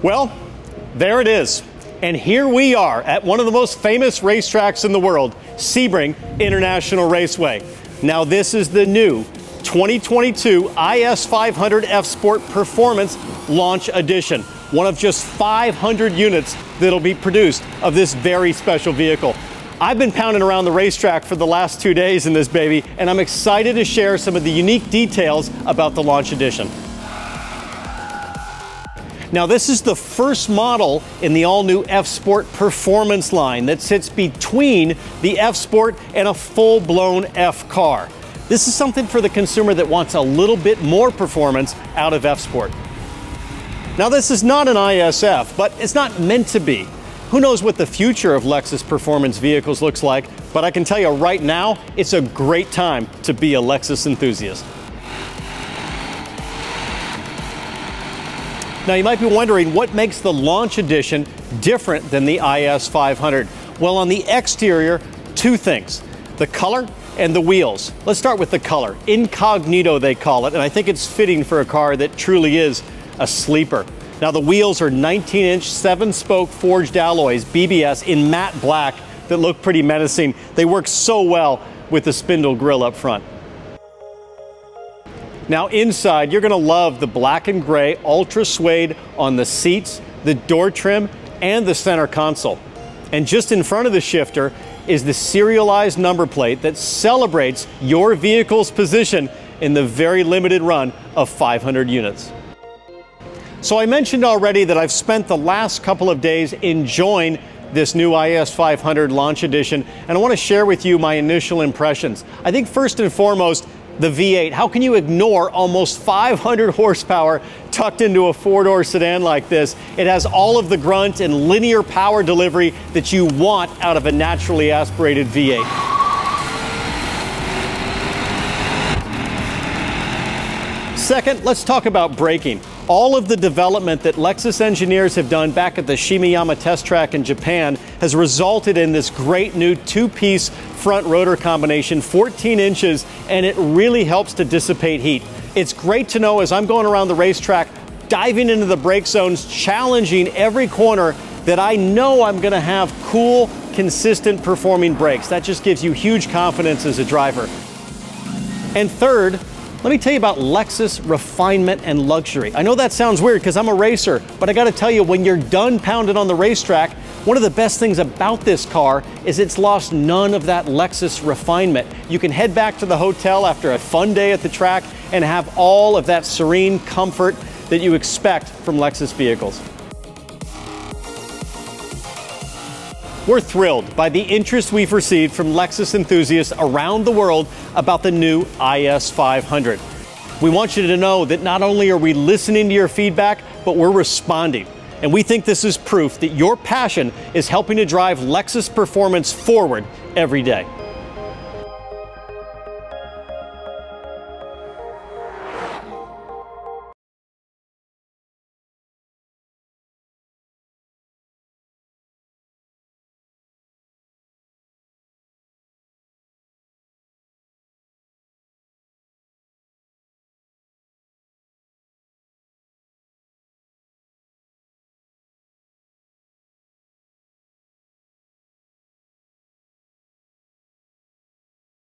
Well, there it is. And here we are at one of the most famous racetracks in the world, Sebring International Raceway. Now this is the new 2022 IS 500 F Sport Performance Launch Edition, one of just 500 units that'll be produced of this very special vehicle. I've been pounding around the racetrack for the last 2 days in this baby, and I'm excited to share some of the unique details about the Launch Edition. Now this is the first model in the all-new F Sport Performance line that sits between the F Sport and a full-blown F car. This is something for the consumer that wants a little bit more performance out of F Sport. Now this is not an ISF, but it's not meant to be. Who knows what the future of Lexus performance vehicles looks like, but I can tell you right now, it's a great time to be a Lexus enthusiast. Now you might be wondering what makes the Launch Edition different than the IS 500. Well, on the exterior, two things: the color and the wheels. Let's start with the color. Incognito, they call it, and I think it's fitting for a car that truly is a sleeper. Now the wheels are 19-inch 7-spoke forged alloys, BBS, in matte black that look pretty menacing. They work so well with the spindle grille up front. Now inside, you're going to love the Black and Gray Ultrasuede on the seats, the door trim, and the center console. And just in front of the shifter is the serialized number plate that celebrates your vehicle's position in the very limited run of 500 units. So I mentioned already that I've spent the last couple of days enjoying this new IS 500 Launch Edition, and I want to share with you my initial impressions. I think first and foremost, the V8. How can you ignore almost 500 horsepower tucked into a four-door sedan like this? It has all of the grunt and linear power delivery that you want out of a naturally aspirated V8. Second, let's talk about braking. All of the development that Lexus engineers have done back at the Shimeyama test track in Japan has resulted in this great new two-piece front rotor combination, 14 inches, and it really helps to dissipate heat. It's great to know as I'm going around the racetrack, diving into the brake zones, challenging every corner, that I know I'm going to have cool, consistent performing brakes. That just gives you huge confidence as a driver. And third, let me tell you about Lexus refinement and luxury. I know that sounds weird because I'm a racer, but I got to tell you, when you're done pounding on the racetrack, one of the best things about this car is it's lost none of that Lexus refinement. You can head back to the hotel after a fun day at the track and have all of that serene comfort that you expect from Lexus vehicles. We're thrilled by the interest we've received from Lexus enthusiasts around the world about the new IS 500. We want you to know that not only are we listening to your feedback, but we're responding. And we think this is proof that your passion is helping to drive Lexus performance forward every day.